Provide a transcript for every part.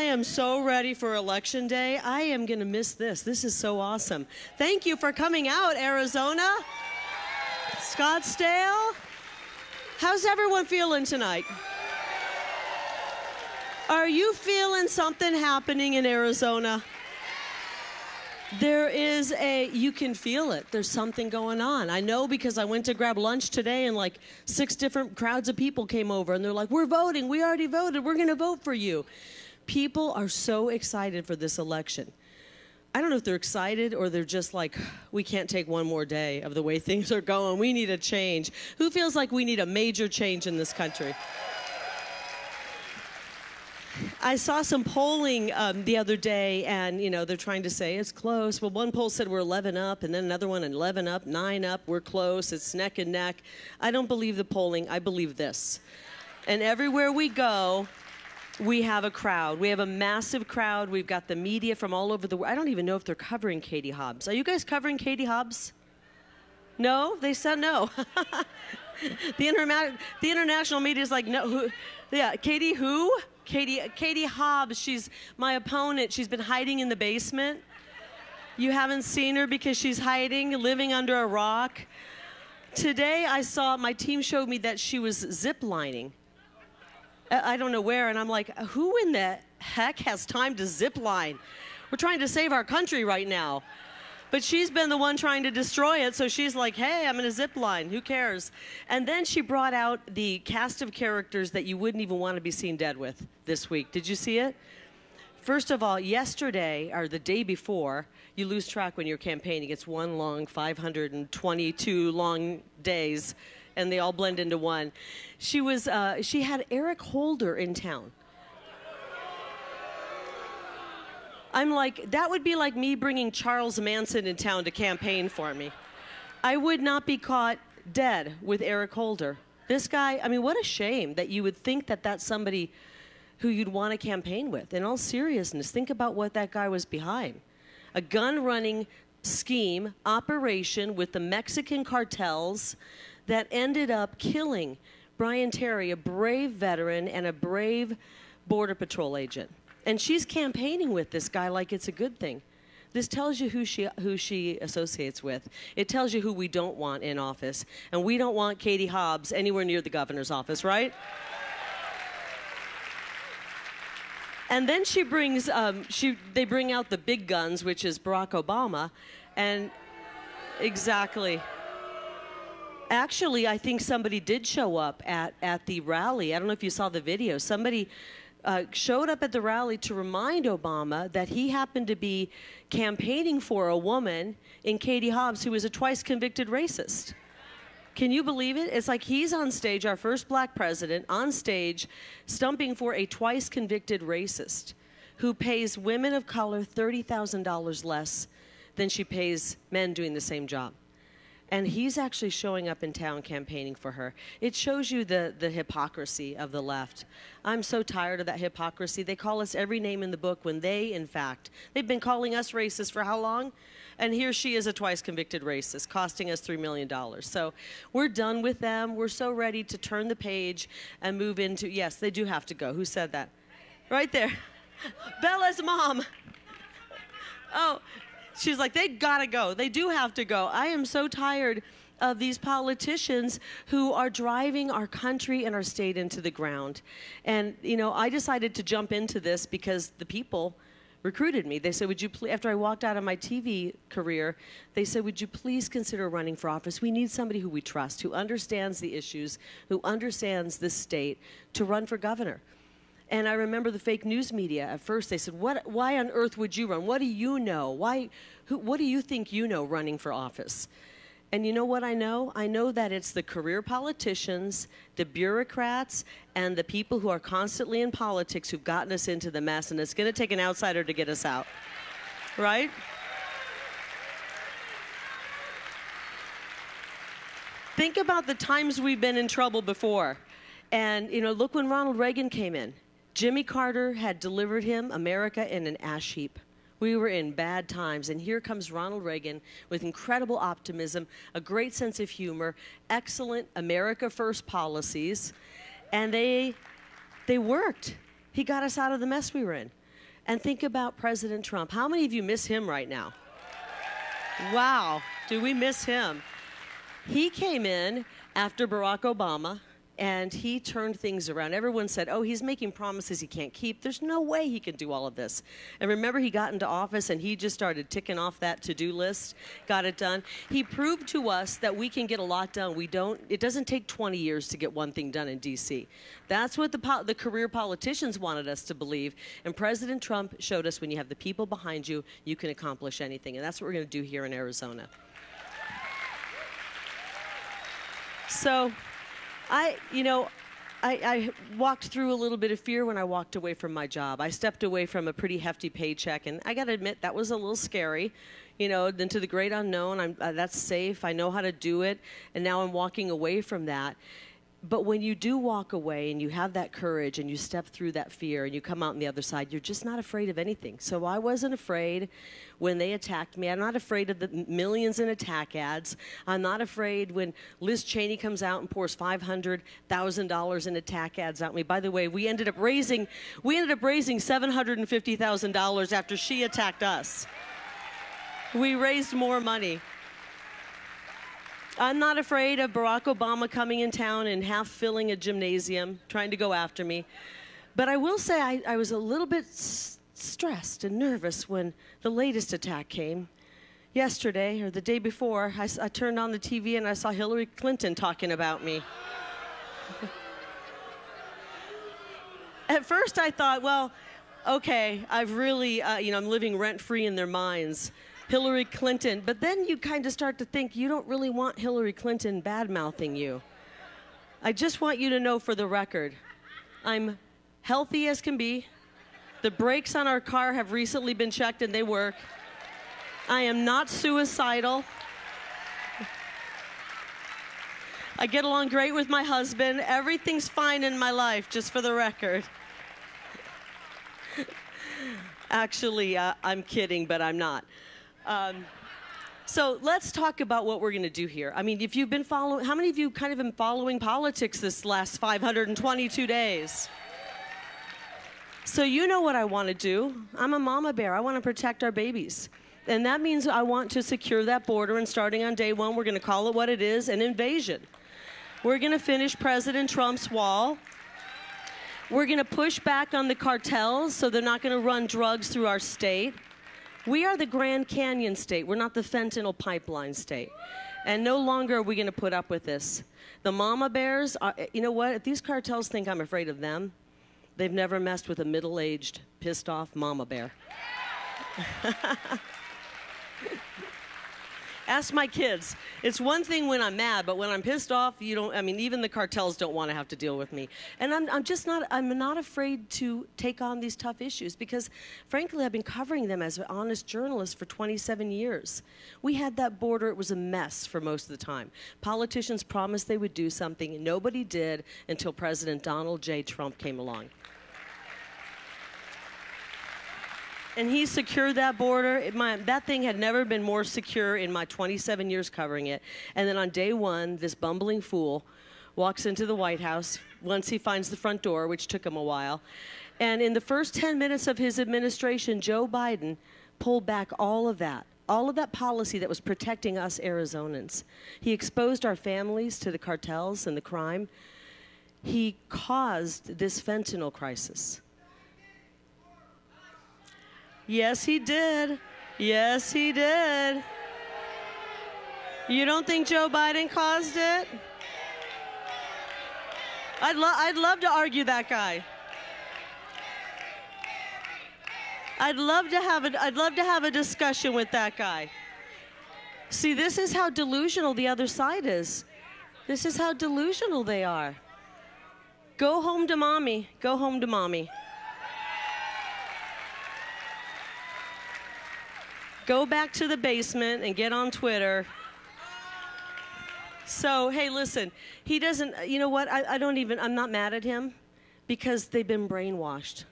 I am so ready for Election Day. I am going to miss this. This is so awesome. Thank you for coming out, Arizona, Scottsdale. How's everyone feeling tonight? Are you feeling something happening in Arizona? There is you can feel it. There's something going on. I know because I went to grab lunch today and like 6 different crowds of people came over and they're like, we're voting, we already voted, we're gonna vote for you. People are so excited for this election. I don't know if they're excited or they're just like, we can't take one more day of the way things are going. We need a change. Who feels like we need a major change in this country? I saw some polling the other day, and, you know, they're trying to say it's close. Well, one poll said we're 11 up, and then another one 11 up, 9 up, we're close, it's neck and neck. I don't believe the polling, I believe this. And everywhere we go, we have a crowd. We have a massive crowd. We've got the media from all over the world. I don't even know if they're covering Katie Hobbs. Are you guys covering Katie Hobbs? No? They said no. The international media is like, no. Who? Yeah, Katie who? Katie Hobbs, she's my opponent. She's been hiding in the basement. You haven't seen her because she's hiding, living under a rock. Today I saw, my team showed me that she was zip lining. I don't know where, and I'm like, who in the heck has time to zip line? We're trying to save our country right now. But she's been the one trying to destroy it, so she's like, hey, I'm in a zip line, who cares? And then she brought out the cast of characters that you wouldn't even want to be seen dead with this week. Did you see it? First of all, yesterday, or the day before, you lose track when you're campaigning. It's one long 522 long days, and they all blend into one. She had Eric Holder in town. I'm like, that would be like me bringing Charles Manson in town to campaign for me. I would not be caught dead with Eric Holder. This guy, I mean, what a shame that you would think that that's somebody who you'd want to campaign with. In all seriousness, think about what that guy was behind. A gun-running scheme, operation with the Mexican cartels that ended up killing Brian Terry, a brave veteran and a brave Border Patrol agent. And she's campaigning with this guy like it's a good thing. This tells you who she associates with. It tells you who we don't want in office. And we don't want Katie Hobbs anywhere near the governor's office, right? And then she brings, they bring out the big guns, which is Barack Obama. And exactly. Actually, I think somebody did show up at the rally. I don't know if you saw the video. Somebody showed up at the rally to remind Obama that he happened to be campaigning for a woman in Katie Hobbs who was a twice convicted racist. Can you believe it? It's like he's on stage, our first black president, on stage, stumping for a twice convicted racist who pays women of color $30,000 less than she pays men doing the same job. And he's actually showing up in town campaigning for her. It shows you the hypocrisy of the left. I'm so tired of that hypocrisy. They call us every name in the book when they, in fact, they've been calling us racist for how long? And here she is, a twice convicted racist, costing us $3 million. So we're done with them. We're so ready to turn the page and move into, yes, they do have to go. Who said that? Right there. Bella's mom. Oh. She's like, they gotta go. They do have to go. I am so tired of these politicians who are driving our country and our state into the ground. And, you know, I decided to jump into this because the people recruited me. They said, would you please, after I walked out of my TV career, they said, would you please consider running for office? We need somebody who we trust, who understands the issues, who understands this state, to run for governor. And I remember the fake news media. At first, they said, why on earth would you run? What do you know? What do you think you know running for office? And you know what I know? I know that it's the career politicians, the bureaucrats, and the people who are constantly in politics who've gotten us into the mess, and it's going to take an outsider to get us out. Right? Think about the times we've been in trouble before. And, you know, look when Ronald Reagan came in. Jimmy Carter had delivered him America in an ash heap. We were in bad times, and here comes Ronald Reagan with incredible optimism, a great sense of humor, excellent America First policies, and they worked. He got us out of the mess we were in. and think about President Trump. How many of you miss him right now? Wow, do we miss him? He came in after Barack Obama, and he turned things around. Everyone said, oh, he's making promises he can't keep. There's no way he can do all of this. And remember, he got into office, and he just started ticking off that to-do list, got it done. He proved to us that we can get a lot done. It doesn't take 20 years to get one thing done in D.C. That's what the career politicians wanted us to believe. And President Trump showed us when you have the people behind you, you can accomplish anything. And that's what we're going to do here in Arizona. So I walked through a little bit of fear when I walked away from my job. I stepped away from a pretty hefty paycheck, and I got to admit, that was a little scary. Then to the great unknown, that's safe. I know how to do it, and now I'm walking away from that. But when you do walk away and you have that courage and you step through that fear and you come out on the other side, you're just not afraid of anything. So I wasn't afraid when they attacked me. I'm not afraid of the millions in attack ads. I'm not afraid when Liz Cheney comes out and pours $500,000 in attack ads at me. By the way, we ended up raising $750,000 after she attacked us. We raised more money. I'm not afraid of Barack Obama coming in town and half filling a gymnasium, trying to go after me. But I will say I was a little bit stressed and nervous when the latest attack came. Yesterday, or the day before, I turned on the TV and I saw Hillary Clinton talking about me. At first I thought, well, okay, I've really, I'm living rent-free in their minds. Hillary Clinton, but then you kind of start to think you don't really want Hillary Clinton bad-mouthing you. I just want you to know for the record, I'm healthy as can be. The brakes on our car have recently been checked and they work. I am not suicidal. I get along great with my husband. Everything's fine in my life, just for the record. Actually, I'm kidding, but I'm not. So let's talk about what we're going to do here. I mean, if you've been following, how many of you kind of been following politics this last 522 days? So you know what I want to do. I'm a mama bear. I want to protect our babies. And that means I want to secure that border, and starting on day one, we're going to call it what it is, an invasion. We're going to finish President Trump's wall. We're going to push back on the cartels so they're not going to run drugs through our state. We are the Grand Canyon state. We're not the fentanyl pipeline state. And no longer are we going to put up with this. The mama bears, you know what? If these cartels think I'm afraid of them, they've never messed with a middle-aged, pissed-off mama bear. Ask my kids. It's one thing when I'm mad, but when I'm pissed off, even the cartels don't want to have to deal with me. And I'm not afraid to take on these tough issues because, frankly, I've been covering them as an honest journalist for 27 years. We had that border. It was a mess for most of the time. Politicians promised they would do something, and nobody did until President Donald J. Trump came along. And he secured that border. That thing had never been more secure in my 27 years covering it. And then on day one, this bumbling fool walks into the White House once he finds the front door, which took him a while. And in the first 10 minutes of his administration, Joe Biden pulled back all of that policy that was protecting us Arizonans. He exposed our families to the cartels and the crime. He caused this fentanyl crisis. Yes, he did. Yes, he did. You don't think Joe Biden caused it? I'd love to argue that guy. I'd love to have a discussion with that guy. See, this is how delusional the other side is. This is how delusional they are. Go home to mommy. Go home to mommy. Go back to the basement and get on Twitter. So, hey, listen, he doesn't, you know what, I'm not mad at him because they've been brainwashed.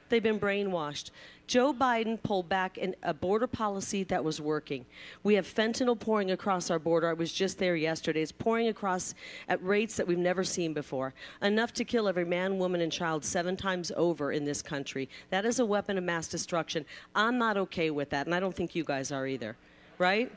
They've been brainwashed. Joe Biden pulled back a border policy that was working. We have fentanyl pouring across our border. I was just there yesterday. It's pouring across at rates that we've never seen before. Enough to kill every man, woman, and child 7 times over in this country. That is a weapon of mass destruction. I'm not okay with that, and I don't think you guys are either, right?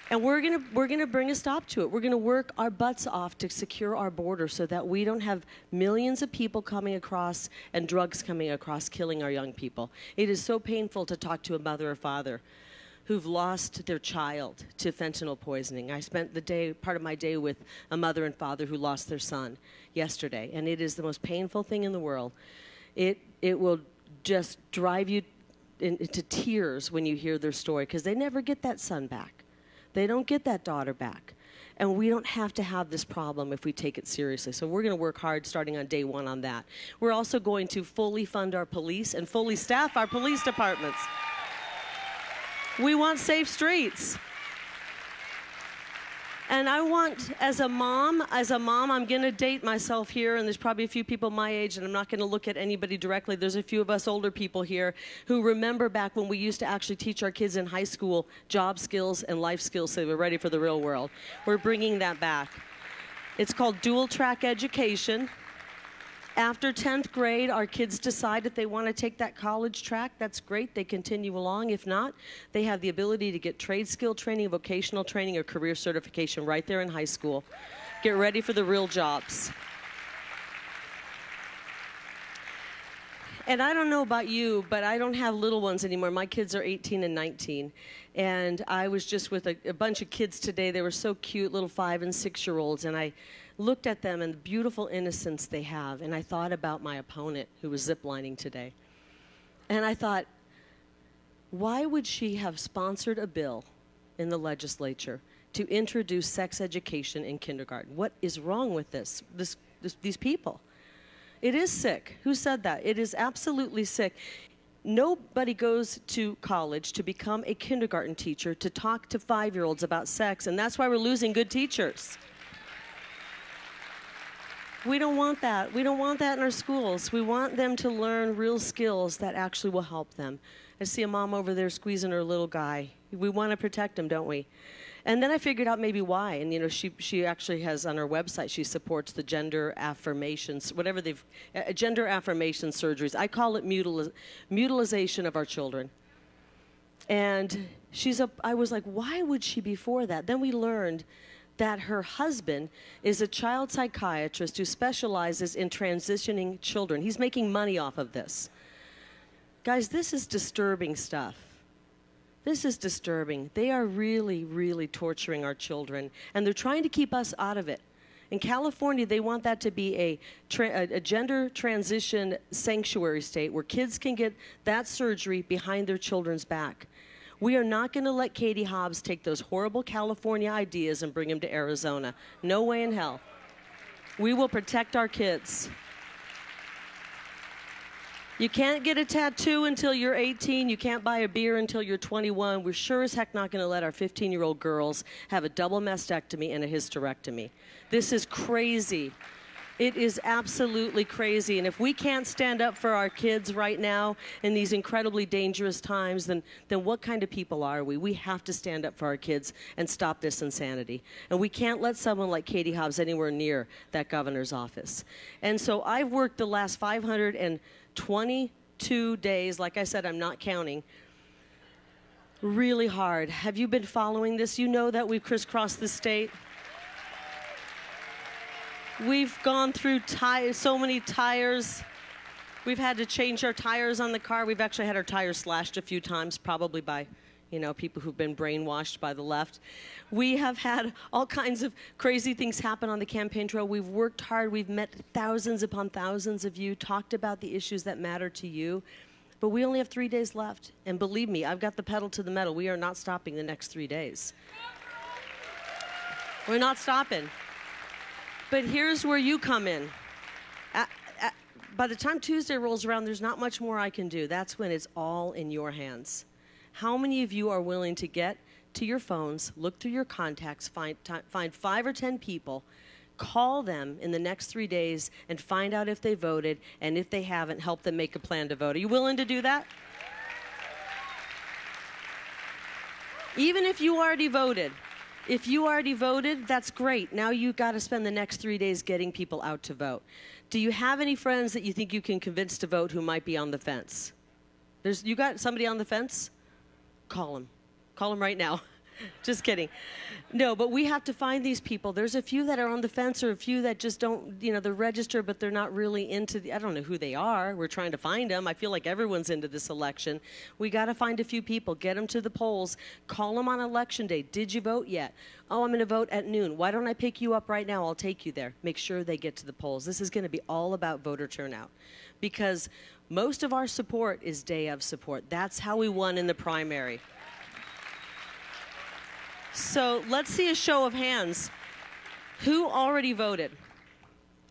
And we're gonna bring a stop to it. We're gonna work our butts off to secure our border so that we don't have millions of people coming across and drugs coming across, killing our young people. It is so painful to talk to a mother or father who've lost their child to fentanyl poisoning. I spent part of my day with a mother and father who lost their son yesterday, and it is the most painful thing in the world. It will just drive you into tears when you hear their story, because they never get that son back. They don't get that daughter back. And we don't have to have this problem if we take it seriously. So we're going to work hard starting on day 1 on that. We're also going to fully fund our police and fully staff our police departments. We want safe streets. And I want, as a mom, I'm going to date myself here, and there's probably a few people my age, and I'm not going to look at anybody directly. There's a few of us older people here who remember back when we used to actually teach our kids in high school job skills and life skills so they were ready for the real world. We're bringing that back. It's called dual track education. After 10th grade, our kids decide if they want to take that college track. That's great. They continue along. If not, they have the ability to get trade skill training, vocational training, or career certification right there in high school. Get ready for the real jobs. And I don't know about you, but I don't have little ones anymore. My kids are 18 and 19. And I was just with a bunch of kids today. They were so cute, little 5- and 6-year-olds. And I looked at them and the beautiful innocence they have. And I thought about my opponent who was ziplining today. And I thought, why would she have sponsored a bill in the legislature to introduce sex education in kindergarten? What is wrong with these people? It is sick. Who said that? It is absolutely sick. Nobody goes to college to become a kindergarten teacher to talk to 5-year-olds about sex, and that's why we're losing good teachers. We don't want that. We don't want that in our schools. We want them to learn real skills that actually will help them. I see a mom over there squeezing her little guy. We want to protect him, don't we? And then I figured out maybe why. And, you know, she actually has on her website, she supports the gender affirmations, gender affirmation surgeries. I call it mutilization of our children. And I was like, why would she be for that? Then we learned that her husband is a child psychiatrist who specializes in transitioning children. He's making money off of this. Guys, this is disturbing stuff. This is disturbing. They are really, really torturing our children, and they're trying to keep us out of it. In California, they want that to be a gender transition sanctuary state where kids can get that surgery behind their children's back. We are not going to let Katie Hobbs take those horrible California ideas and bring them to Arizona. No way in hell. We will protect our kids. You can't get a tattoo until you're 18. You can't buy a beer until you're 21. We're sure as heck not going to let our 15-year-old girls have a double mastectomy and a hysterectomy. This is crazy. It is absolutely crazy. And if we can't stand up for our kids right now in these incredibly dangerous times, then what kind of people are we? We have to stand up for our kids and stop this insanity. And we can't let someone like Katie Hobbs anywhere near that governor's office. And so I've worked the last 522 days, like I said, I'm not counting, really hard. Have you been following this? You know that we've crisscrossed the state. We've gone through so many tires. We've had to change our tires on the car. We've actually had our tires slashed a few times, probably by, you know, people who've been brainwashed by the left. We have had all kinds of crazy things happen on the campaign trail. We've worked hard. We've met thousands upon thousands of you, talked about the issues that matter to you. But we only have 3 days left. And believe me, I've got the pedal to the metal. We are not stopping the next 3 days. We're not stopping. But here's where you come in. By the time Tuesday rolls around, there's not much more I can do. That's when it's all in your hands. How many of you are willing to get to your phones, look through your contacts, find 5 or 10 people, call them in the next 3 days and find out if they voted, and if they haven't, help them make a plan to vote. Are you willing to do that? Even if you already voted. If you already voted, that's great. Now you got to spend the next 3 days getting people out to vote. Do you have any friends that you think you can convince to vote who might be on the fence? You got somebody on the fence? Call them. Call them right now. Just kidding. No, but we have to find these people. There's a few that are on the fence, or a few that just don't, you know, they're registered, but they're not really into I don't know who they are. We're trying to find them. I feel like everyone's into this election. We got to find a few people, get them to the polls, call them on election day. Did you vote yet? Oh, I'm going to vote at noon. Why don't I pick you up right now? I'll take you there. Make sure they get to the polls. This is going to be all about voter turnout, because most of our support is day of support. That's how we won in the primary. So let's see a show of hands. Who already voted?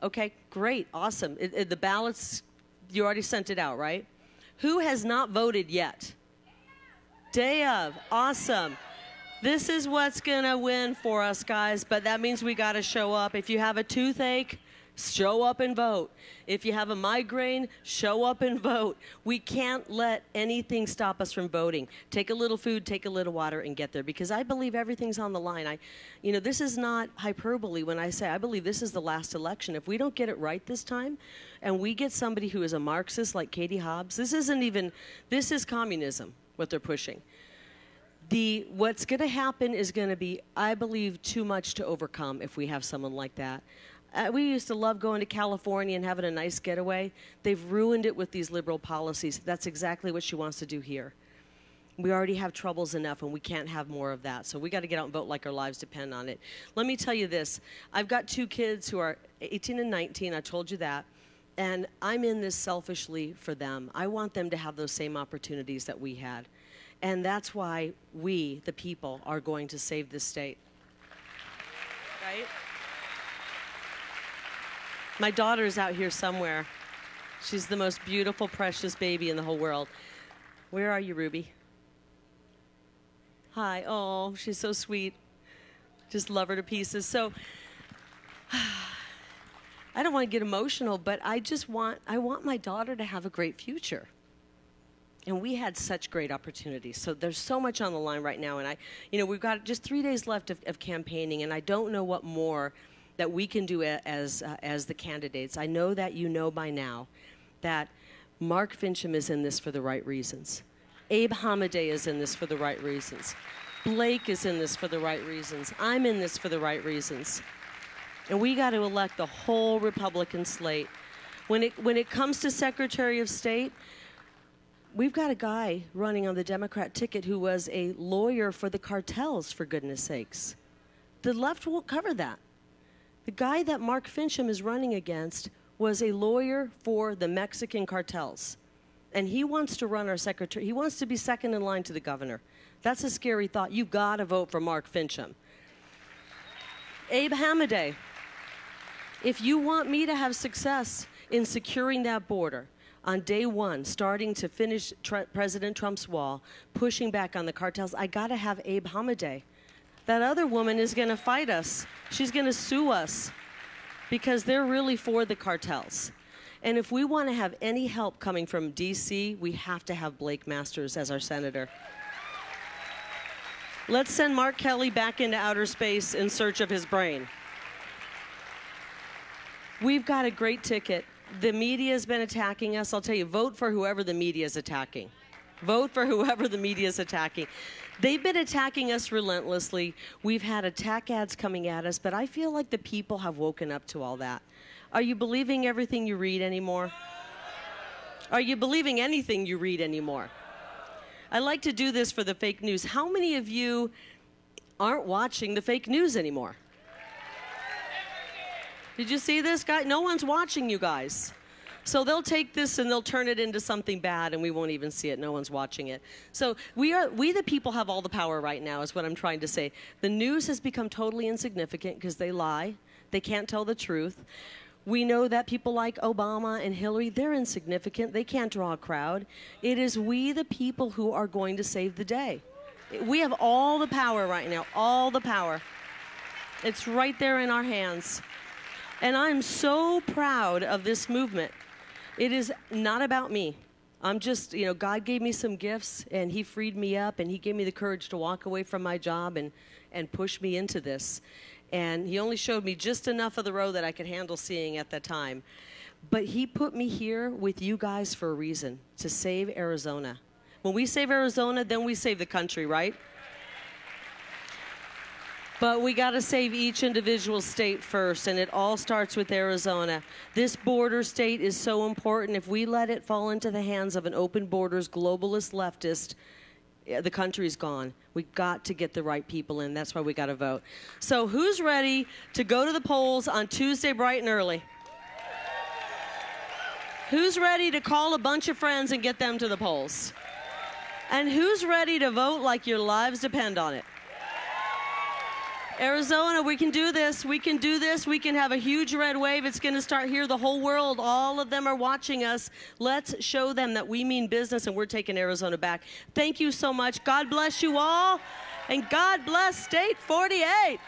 Okay, great, awesome. The ballots, you already sent it out, right? Who has not voted yet? Day of, awesome. This is what's gonna win for us, guys, but that means we gotta show up. If you have a toothache, show up and vote. If you have a migraine, show up and vote. We can't let anything stop us from voting. Take a little food, take a little water, and get there, because I believe everything's on the line. You know, this is not hyperbole when I say I believe this is the last election. If we don't get it right this time, and we get somebody who is a Marxist like Katie Hobbs, this is communism, what they're pushing. What's going to happen is going to be, I believe, too much to overcome if we have someone like that. We used to love going to California and having a nice getaway. They've ruined it with these liberal policies. That's exactly what she wants to do here. We already have troubles enough, and we can't have more of that. So we got to get out and vote like our lives depend on it. Let me tell you this. I've got 2 kids who are 18 and 19. I told you that. And I'm in this selfishly for them. I want them to have those same opportunities that we had. And that's why we, the people, are going to save this state. Right? My daughter is out here somewhere. She's the most beautiful, precious baby in the whole world. Where are you, Ruby? Hi. Oh, she's so sweet. Just love her to pieces. So, I don't want to get emotional, but I want my daughter to have a great future. And we had such great opportunities. So there's so much on the line right now. And we've got just 3 days left of campaigning, and I don't know what more that we can do as the candidates. I know that you know by now that Mark Fincham is in this for the right reasons. Abe Hamadeh is in this for the right reasons. Blake is in this for the right reasons. I'm in this for the right reasons. And we got to elect the whole Republican slate. When it comes to Secretary of State, we've got a guy running on the Democrat ticket who was a lawyer for the cartels, for goodness sakes. The left won't cover that. The guy that Mark Fincham is running against was a lawyer for the Mexican cartels. And he wants to run our secretary. He wants to be second in line to the governor. That's a scary thought. You've got to vote for Mark Fincham. Abe Hamadeh, if you want me to have success in securing that border on day 1, starting to finish President Trump's wall, pushing back on the cartels, I got to have Abe Hamadeh. That other woman is going to fight us. She's going to sue us because they're really for the cartels. And if we want to have any help coming from D.C., we have to have Blake Masters as our senator. Let's send Mark Kelly back into outer space in search of his brain. We've got a great ticket. The media has been attacking us. I'll tell you, vote for whoever the media is attacking. Vote for whoever the media is attacking. They've been attacking us relentlessly. We've had attack ads coming at us, but I feel like the people have woken up to all that. Are you believing everything you read anymore? Are you believing anything you read anymore? I like to do this for the fake news. How many of you aren't watching the fake news anymore? Did you see this guy? No one's watching you guys. So they'll take this and they'll turn it into something bad, and we won't even see it. No one's watching it. So we the people have all the power right now, is what I'm trying to say. The news has become totally insignificant because they lie. They can't tell the truth. We know that people like Obama and Hillary, they're insignificant. They can't draw a crowd. It is we, the people, who are going to save the day. We have all the power right now, all the power. It's right there in our hands. And I'm so proud of this movement. It is not about me. I'm just, you know, God gave me some gifts, and he freed me up, and he gave me the courage to walk away from my job and push me into this. And he only showed me just enough of the road that I could handle seeing at that time. But he put me here with you guys for a reason, to save Arizona. When we save Arizona, then we save the country, right? But we got to save each individual state first, and it all starts with Arizona. This border state is so important. If we let it fall into the hands of an open borders, globalist leftist, the country's gone. We got to get the right people in. That's why we got to vote. So who's ready to go to the polls on Tuesday bright and early? Who's ready to call a bunch of friends and get them to the polls? And who's ready to vote like your lives depend on it? Arizona, we can do this. We can do this. We can have a huge red wave. It's going to start here. The whole world, all of them are watching us. Let's show them that we mean business and we're taking Arizona back. Thank you so much. God bless you all. And God bless State 48.